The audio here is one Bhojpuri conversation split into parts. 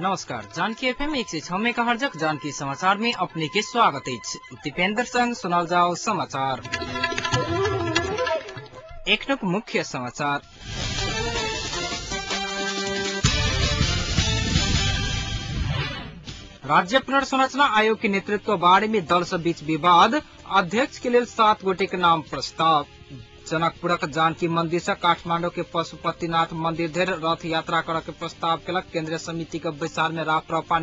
नमस्कार। जानकी एफएम 106 मेगाहर्ज जानकी समाचार में अपने के स्वागत है। दीपेंद्र संग सुनाल जाओ समाचार। एक मुख्य समाचार। राज्य पुनर्संरचना आयोग के नेतृत्व बारे में दल से बीच विवाद। अध्यक्ष के लिए 7 गोटे के नाम प्रस्ताव। जनकपुरक जानकी मंदिर से काठमांडू के पशुपतिनाथ मंदिर धरि रथ यात्रा करे के प्रस्ताव केलक केंद्रीय समिति के बैसार में राप्रपा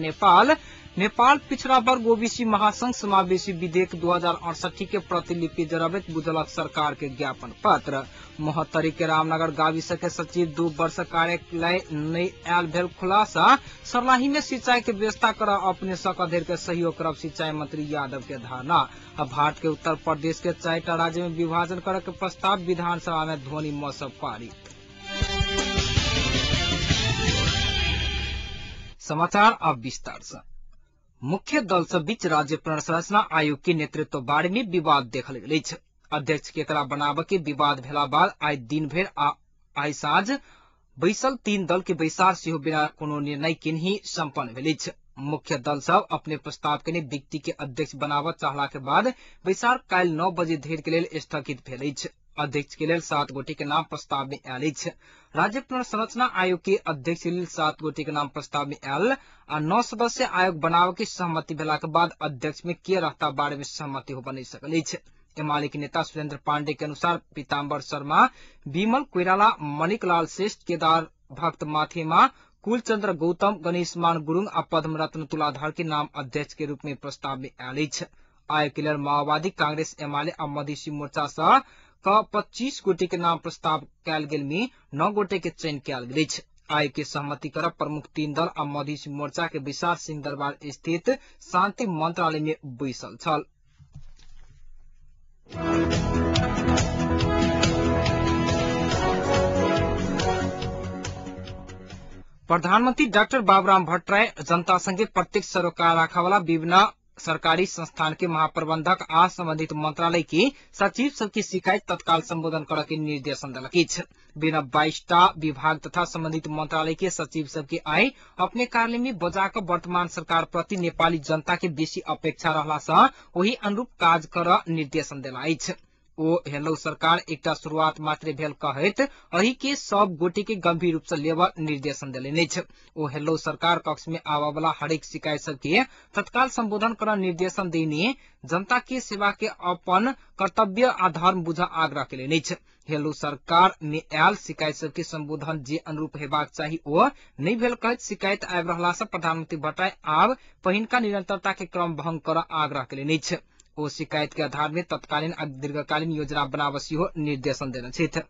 नेपाल पिछड़ा वर्ग ओबीसी महासंघ समावेशी विधेयक 2068 के प्रतिलिपि जराबत बुझलक सरकार के ज्ञापन पत्र। मोहत्तरी के रामनगर गाविस के सचिव 2 वर्ष कार्यालय नई आयल भेल खुलासा। सरलाही में सिंचाई के व्यवस्था कर अपने सक अधेर के सहयोग करब सिंचाई मंत्री यादव के धारणा। भारत के उत्तर प्रदेश के 4टा राज्य में विभाजन करे के प्रस्ताव विधानसभा में ध्वनि मत से पारित। समाचार अब विस्तार से। मुख्य दल से बीच राज्य पुनर्संरचना आयोग के नेतृत्व बारे में विवाद देखल गेल अछि। अध्यक्ष केकरा बनाब के विवाद भेला बाद आइ दिन भर आइ साँझ बैसल 3 दल के बैसार सेहो बिना कोनो निर्णय किन्ही सम्पन्न भेल अछि। मुख्य दल सब अपने प्रस्ताव के व्यक्ति के अध्यक्ष बनाब चाहला के बाद बैसार काल्हि 9 बजे धरि के लेल स्थगित भेल अछि। अध्यक्ष के लेल 7 गोटे के नाम प्रस्ताव में आयल अछि। राज्य पुनर्संरचना आयोग के अध्यक्ष के लेल 7 गोटे के नाम प्रस्ताव में आयल आ 9 सदस्य आयोग बनाव के सहमति भेला के बाद अध्यक्ष में के रहता बारे में सहमति हो बन सकल अछि। एमाले के नेता सुरेंद्र पांडे के अनुसार पीताम्बर शर्मा, विमल कोइराला, मणिक लाल श्रेष्ठ, केदार भक्त माथेमा, कुलचंद्र गौतम, गणेश मान गुरुङ आ पद्मरत्न तुलाधर के नाम अध्यक्ष के रूप में प्रस्ताव में आयल अछि। आयोग के लेल माओवादी, कांग्रेस, एमाले आ मधेसी मोर्चा सह 25 गोटे के नाम प्रस्ताव कयल गेल में 9 गोटे के चयन कयल गेल अछि। आयोग के सहमति करब प्रमुख 3 दल आ मधेसी मोर्चा के विशाल सिंह दरबार स्थित शांति मंत्रालय में बैसल छल। प्रधानमंत्री डॉक्टर बाबूराम भट्टराय जनता संगे प्रत्यक्ष सरोकार राखावाला विभिन्न सरकारी संस्थान के महाप्रबंधक आ संबंधित मंत्रालय की सचिव सबकी शिकायत तत्काल संबोधन करे के निर्देशन देलक अछि। बिना 22टा विभाग तथा संबंधित मंत्रालय के सचिव सबके आय अपने कार्यालय में बजाक वर्तमान सरकार प्रति नेपाली जनता के बेसी अपेक्षा रहला सँ ओही अनुरूप काज कर निर्देशन देला अछि। ओ हेलो सरकार एकटा शुरुआत मात्र भेल कहैत अही के सब गोटे के गंभीर रूप से लेब निर्देशन देलनि अछि। ओ हेलो सरकार कक्ष में आवा वाला हरेक शिकायत सबके तत्काल संबोधन कर निर्देशन देने जनता के सेवा के अपन कर्तव्य आ धर्म बुझ आग्रह केलनि अछि। हेलो सरकार में आयल शिकायत सबके संबोधन जे अनुरूप हेबाक चाही ओ नहीं भेल कहैत शिकायत आबि रहला से प्रधानमंत्री भट्टराय आब पहिनका निरंतरता के क्रम भंग कर आग्रह केलनि अछि। ओ शिकायत के आधार में तत्कालीन आ दीर्घकालीन योजना बनाब सेहो निर्देशन देने छथि।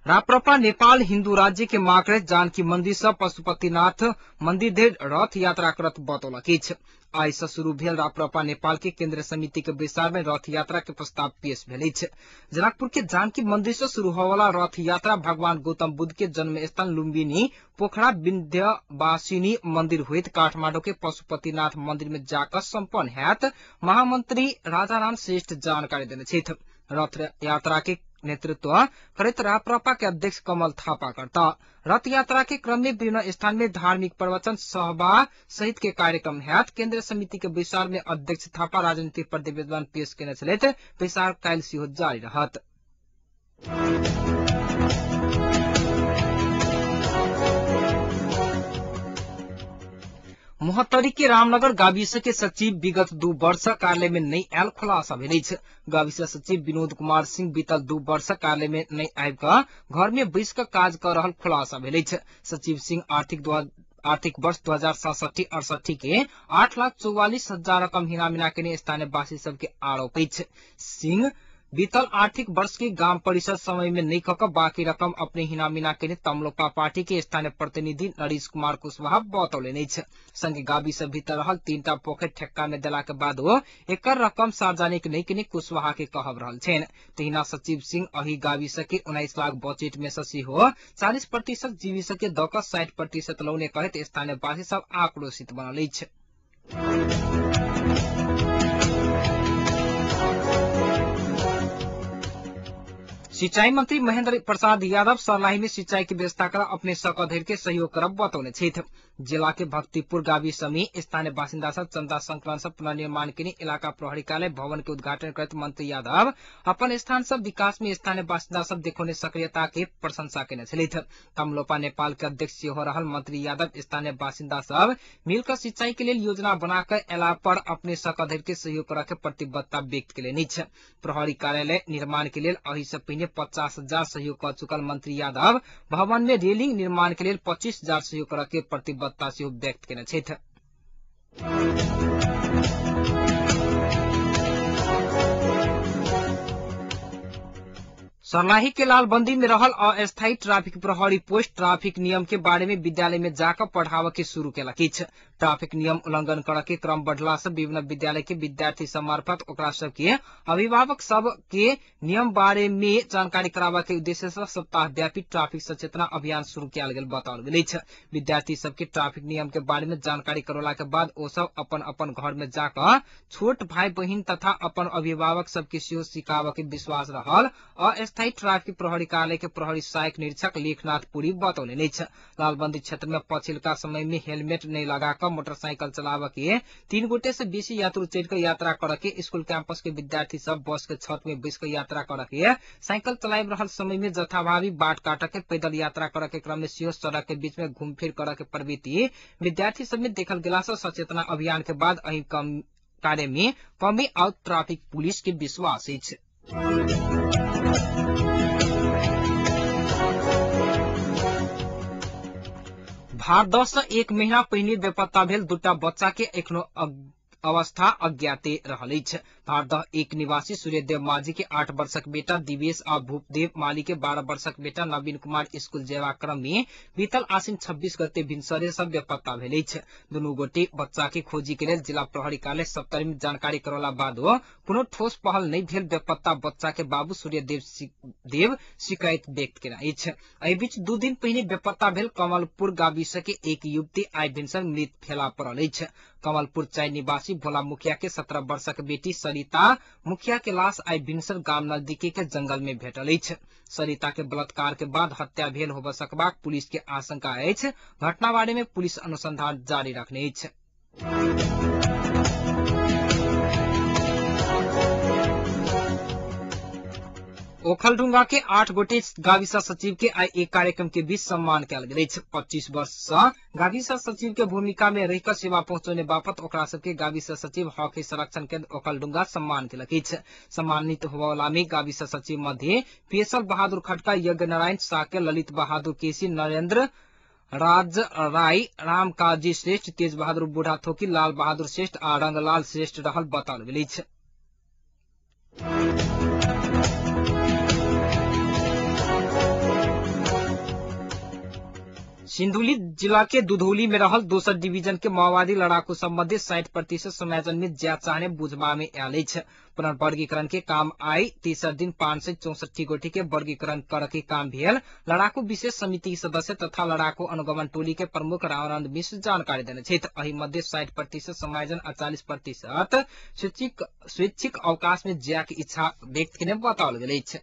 राप्रपा नेपाल हिन्दू राज्य के माकड़े जानकी मंदिर से पशुपतिनाथ मंदिर धरि रथ यात्रा करत बतौलक अछि। आइ से शुरू भेल राप्रपा नेपाल के केंद्रीय समिति के बैसार में रथ यात्रा के प्रस्ताव पेश भेल अछि। जनकपुर के जानकी मंदिर से शुरू होवाला रथ यात्रा भगवान गौतम बुद्ध के जन्म स्थल लुम्बिनी पोखरा विन्ध्यवासिनी मंदिर होइत काठमांडू के पशुपतिनाथ मंदिर में जाकर संपन्न हैत। महामंत्री राजाराम श्रेष्ठ जानकारी देने छथि। रथ यात्रा के नेतृत्व करैत राप्रपा के अध्यक्ष कमल थापा करता। रथ यात्रा के क्रम में विभिन्न स्थान में धार्मिक प्रवचन सभा सहित के कार्यक्रम हैत। केंद्रीय समिति के बैसार में अध्यक्ष थापा राजनीतिक प्रतिवेदन पेश केने छलैथ। बैसार काल्हि सेहो जारी रहत। मोहत्तरी के रामनगर गाविस के सचिव विगत 2 वर्ष कार्यालय में नहीं आयल खुलासा भेल अछि। गाविस सचिव विनोद कुमार सिंह बीतल 2 वर्ष कार्यालय में नहीं आबि कऽ घर में बैस कऽ काज कर रहल खुलासा भेल अछि। सचिव सिंह आर्थिक वर्ष 2067-68 के 8,44,000 रकम हिनामिना के स्थानीय वासी सबके आरोप अछि। सिंह बीतल आर्थिक वर्ष के गांव परिषद समय में नहीं कऽ बाकी रकम अपने हिनामिना के तमलोपा पार्टी के स्थानीय प्रतिनिधि नरेश कुमार कुशवाहा बतौलनि अछि। संगे गाविस भीतर रहल 3टा पोखरि ठेक्का में देला के बाद एकर रकम सार्वजनिक नहीं के कुशवाहा के कहब रहल छनि। तहिना सचिव सिंह अही गाविस के 19 लाख बजट में से सेहो 40% जीविस के दऽ कऽ 60% लौने कहैत स्थानीय वासी सब आक्रोशित बनल अछि। सिंचाई मंत्री महेंद्र प्रसाद यादव सर्लाही में सिंचाई की व्यवस्था कर अपने सकधैर के सहयोग करब बतौने छथि। जिला के भक्तिपुर गाविस में स्थानीय बासिंदा सब चंदा संकलन सब पुनर्निर्माण के लिए इलाका प्रहरी कार्यालय भवन के उद्घाटन करते मंत्री यादव अपन स्थान सब विकास में स्थानीय बासिंदा सब देखने सक्रियता के प्रशंसा केने छथि। तमलोपा नेपाल के अध्यक्ष हो रहल मंत्री यादव स्थानीय बासिंदा सब मिलकर सिंचाई के लिए योजना बनाकर एला पर अपने सकधैर के सहयोग करे के प्रतिबद्धता व्यक्त केलनि छ। प्रहरी कार्यालय निर्माण के लिए अही से पहले 50,000 सहयोग कर चुकल मंत्री यादव भवन में रेलिंग निर्माण के लिए 25,000 सहयोग करे के प्रतिबद्धता से व्यक्त केने छथि। सर्लाही के लालबंदी में रहल अस्थायी ट्रैफिक प्रहरी पोस्ट ट्रैफिक नियम के बारे में विद्यालय में जाकर पढ़ाव के शुरू केलक। ट्रैफिक नियम उल्लंघन करे के क्रम बढ़ला से विभिन्न विद्यालय के विद्यार्थी सब मार्फत ओकरा सब के अभिभावक सब के नियम बारे में जानकारी करावा के उद्देश्य से सप्ताह व्यापी ट्रैफिक सचेतना अभियान शुरू किया गेल बताओल गेल छ। विद्यार्थी सब के ट्रैफिक नियम के बारे में जानकारी करौला के बाद ओ सब अपन अपन घर में जाकर छोट भाई बहिन तथा अपन अभिभावक सब के सेहो सिखावा के विश्वास रहल। अस्थायी ट्रैफिक प्रहरी कार्यालय के प्रहरी सहायक निरीक्षक लेखनाथ पुरी बतौले छ। लालबंदी क्षेत्र में पछिल्का समय में हेलमेट नहीं लगाकर मोटरसाइकिल चलावा के 3 गोटे से बेसी यात्रु चढ़कर यात्रा करके स्कूल कैंपस के विद्यार्थी सब बस के छत में बैस यात्रा करके साइकिल चलाए रहल समय में जथाभावी बाट काट के पैदल यात्रा करे के क्रम में सीओ सड़क के बीच में घूम फिर करे के प्रवृत्ति विद्यार्थी सब में देखल गेला से सचेतना अभियान के बाद अही कार्य में कमी आउट ट्रैफिक पुलिस के विश्वास अछि। भारत से 1 महीना पहिने बेपत्ता भेल 2टा बच्चा के एखनो अवस्था अज्ञाते रहल अछि। भारत एक निवासी सूर्यदेव माझी के 8 वर्षक बेटा दिवेश आ भूपदेव माली के 12 वर्षक बेटा नवीन कुमार स्कूल जेवा क्रम में बीतल आसिन 26 गते भिनसरे सब बेपत्ता भेल अछि। दुनू गोटे बच्चा के खोजी के लिए जिला प्रहरी कार्यालय 70 में जानकारी करौला बाद कोनो ठोस पहल नहीं भेल बेपत्ता बच्चा के बाबू सूर्यदेव शिकायत व्यक्त केना अछि। एहि बीच 2 दिन पहिने बेपत्ता भेल कमलपुर गाविस के एक युवती आइ भिनसर मृत भेला पड़ल अछि। कमलपुर 4 निवासी भोला मुखिया के 17 वर्षक बेटी सरिता मुखिया के लाश आई भिनसर गाम नजदीकी के जंगल में भेटल अछि। सरिता के बलात्कार के बाद हत्या भेल होब सकबाक पुलिस के आशंका अछि। घटना बारे में पुलिस अनुसंधान जारी रखने अछि। ओखलढुंगा के 8 गोटे गाविसा सचिव के आई एक कार्यक्रम के बीच सम्मान कयल गेल अछि। 25 वर्ष से गाविसा सचिव के भूमिका में रहकर सेवा पहुंचाने बापत ओकरा सबके गाविसा सचिव हॉकी संरक्षण केंद्र ओखलढुंगा सम्मान केलक अछि। सम्मानित होबला में गाविसा सचिव मध्य पेशल बहादुर खटका, यज्ञ नारायण साके, ललित बहादुर केसी, नरेंद्र राज राय, राम काजी श्रेष्ठ, तेज बहादुर बूढ़ा थोकी, लाल बहादुर श्रेष्ठ आ रंगलाल श्रेष्ठ रहल बताओल गेल अछि। सिंधुली जिला के दुधौली में रहल 2 डिवीजन के माओवादी लड़ाकू संबंधी 60% समायोजन में ज्यादा चाहने बुझबा में आयल अछि। पुनर्वर्गीकरण के काम आई तीसर दिन 564 गोटी के वर्गीकरण करे के काम भेल। लड़ाकू विशेष समिति के सदस्य तथा लड़ाकू अनुगमन टोली के प्रमुख रामानंद मिश्र जानकारी देने छथि। एहि मध्य 60% समायोजन आ 40% स्वैच्छिक अवकाश में जाय के इच्छा व्यक्त केने बताओल गेल अछि।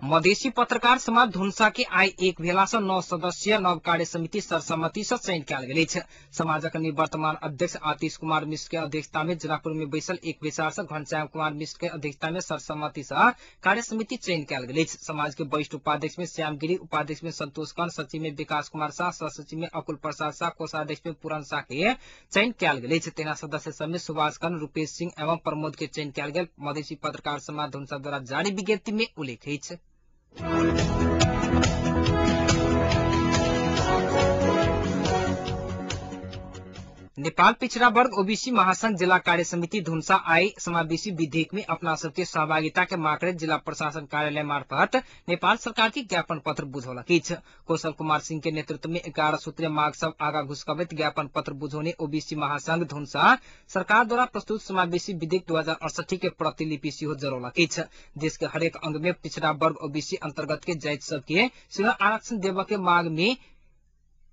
मधेसी पत्रकार समाज धुनसा के आई एक भेला से 9 सदस्यीय नव कार्य समिति सर्वसम्मति से चयन कयल गेल अछि। समाजक निवर्तमान अध्यक्ष आतिश कुमार मिश्र के अध्यक्षता में जिलापुर में बैसल एक विचार से घनश्याम कुमार मिश्र के अध्यक्षता में सर्वसम्मति से कार्य समिति चयन कयल गेल अछि। समाज के वरिष्ठ उपाध्यक्ष में श्यामगिरी, उपाध्यक्ष में संतोष कर्ण, सचिव में विकास कुमार शाह, सह सचिव में अकुल प्रसाद शाह, कोषाध्यक्ष में पूरन शाह के चयन कयल गेल अछि। 13 सदस्य सब में सुभाष कर्ण, रूपेश सिंह एवं प्रमोद के चयन कयल गेल मधेसी पत्रकार समाज धुनसा द्वारा जारी विज्ञप्ति में उल्लेख अछि। नेपाल पिछड़ा वर्ग ओबीसी महासंघ जिला कार्य समिति धुनसा आई समावेशी विधेयक में अपना सबके सहभागिता के मांग करे जिला प्रशासन कार्यालय मार्फत नेपाल सरकार के ज्ञापन पत्र बुझौलक अछि। कौशल कुमार सिंह के नेतृत्व में 11 सूत्रीय मांग सब आगा घुसकबैत ज्ञापन पत्र बुझौने ओबीसी महासंघ धुनसा सरकार द्वारा प्रस्तुत समावेशी विधेयक 2068 के प्रतिलिपि सेहो जरौलक अछि। देश के हरेक अंग में पिछड़ा वर्ग ओबीसी अंतर्गत के जाति सबके सीधा आरक्षण देबय के मांग में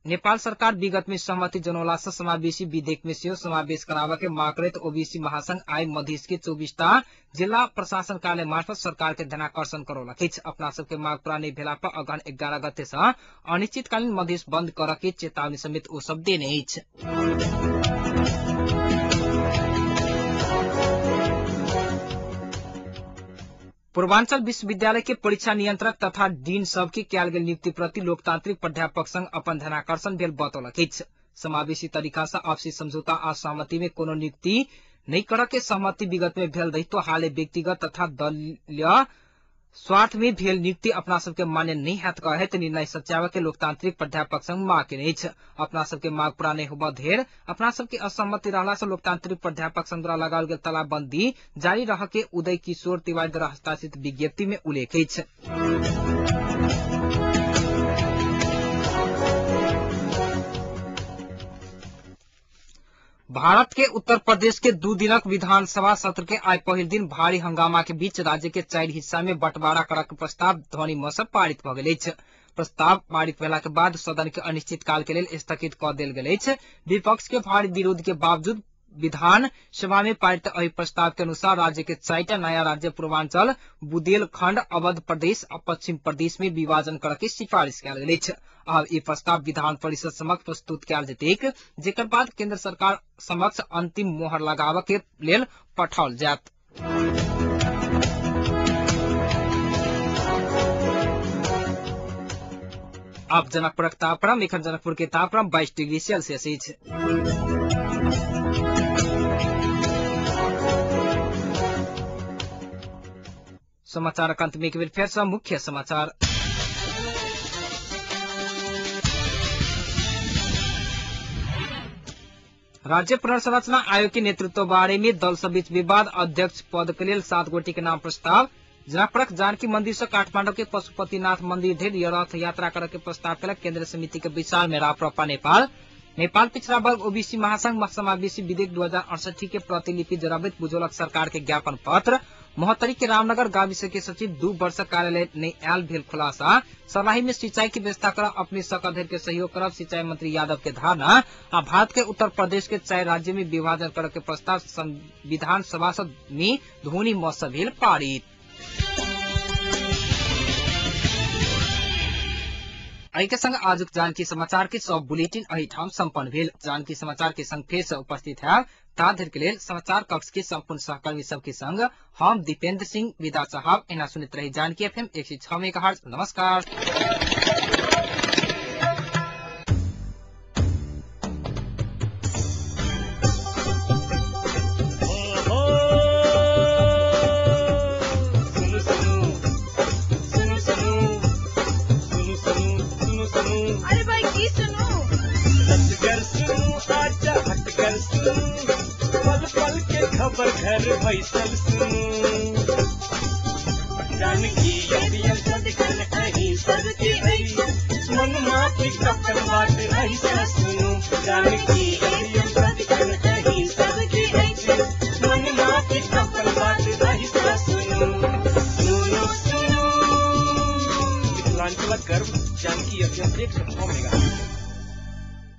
नेपाल सरकार विगत में सहमति जनौला से समावेशी विधेयक में से समावेश करावा के माग करत ओबीसी महासंघ आई मधेश के 24टा जिला प्रशासन कार्यालय मार्फत सरकार के ध्यानाकर्षण करौला किछ अपना सबके माग पूरा नहीं भेला पर अगहन 11 गते से अनिश्चितकालीन मधेश बंद कर के चेतावनी समेत ओ सब देने अछि। पूर्वांचल विश्वविद्यालय के परीक्षा नियंत्रक तथा डीन सब के कयल गेल नियुक्ति प्रति लोकतांत्रिक प्राध्यापक संघ अपन ध्यानाकर्षण भेल बतौलक अछि। समावेशी तरीका से आपसी समझौता आ सहमति में कोनो नियुक्ति नहीं कर के सहमति विगत में भेल रही तो हाले व्यक्तिगत तथा दलीय स्वार्थ में भेल नियुक्ति अपना सबके मान्य नहीं हैत कहे तो निर्णय सच्यावे के लोकतांत्रिक प्राध्यापक संघ मांग के अछि। अपना सबके मांग पूरा नहीं होबा धेर अपना सबके असहमति रहला से लोकतांत्रिक प्राध्यापक संघ द्वारा लगाओल गेल तालाबंदी जारी रह के उदय किशोर तिवारी द्वारा हस्ताक्षरित विज्ञप्ति में उल्लेख अछि। भारत के उत्तर प्रदेश के 2 दिनक विधानसभा सत्र के आज पहिल दिन भारी हंगामा के बीच राज्य के 4 हिस्सा में बंटवारा करक प्रस्ताव ध्वनि मत से पारित भ गेल अछि। प्रस्ताव पारित भेला के बाद सदन के अनिश्चित काल के लेल स्थगित क देल गेल अछि। विपक्ष के भारी विरोध के बावजूद विधान सभा में पारित एहि प्रस्ताव के अनुसार राज्य के 4टा नया राज्य पूर्वांचल, बुंदेलखंड, अवध प्रदेश और पश्चिम प्रदेश में विभाजन करके सिफारिश कयल गेल अछि। अब ई प्रस्ताव विधान परिषद समक्ष प्रस्तुत कयल जेतैक जेकर बाद केंद्र सरकार समक्ष अंतिम मोहर लगाव के लेल पठाओल जायत। अब जनकपुरक तापक्रम एखन जनकपुर के तापक्रम 22 डिग्री सेल्सियस अछि। समाचारक अंत में एक बेर फेर सँ मुख्य समाचार। राज्य पुनर्संरचना आयोग के नेतृत्व बारे में दल सब बीच विवाद। अध्यक्ष पद के लेल 7 गोटी के नाम प्रस्ताव। जनकपुरक जानकी मंदिर से काठमांडू के पशुपतिनाथ मंदिर धरि रथ यात्रा करे के प्रस्ताव केलक केंद्रीय समिति के विचार में राप्रपा नेपाल। नेपाल पिछड़ा वर्ग ओबीसी महासंघ समावेशी विधेयक 2068 के प्रतिलिपि जराबैत बुझौलक सरकार के ज्ञापन पत्र। मोहतरी के रामनगर गाविस के सचिव 2 वर्ष कार्यालय ने आयल भेल खुलासा। सर्लाही में सिंचाई की व्यवस्था कर अपने सकधर के सहयोग करब सिंचाई मंत्री यादव के धारणा। आ भारत के उत्तर प्रदेश के 4 राज्य में विभाजन करे के प्रस्ताव संविधान सभा में ध्वनि मत से भेल पारित। एहि के संग आजुक जानकी समाचार के सब बुलेटिन एहि ठाम संपन्न भेल। जानकी समाचार के संग फेर से उपस्थित है ता धरि के लेल समाचार कक्ष के संपूर्ण सहकर्मी सबके संग हम दीपेंद्र सिंह विदा साहब एना सुनित रही जानकी FM 106 मेगाहर्ट्ज। नमस्कार। अरे भाई की सुनो पल पल के खबर घर बैसल सुनो जानकी सबकी मन माफी कपन बात ऐसा सुनो जानकी सबकी मन माफी कपन बात ऐसा सुनो सुनो सुनो। मिथिलांचल गर्व जानकी FM 106 मेगाहर्ट्ज।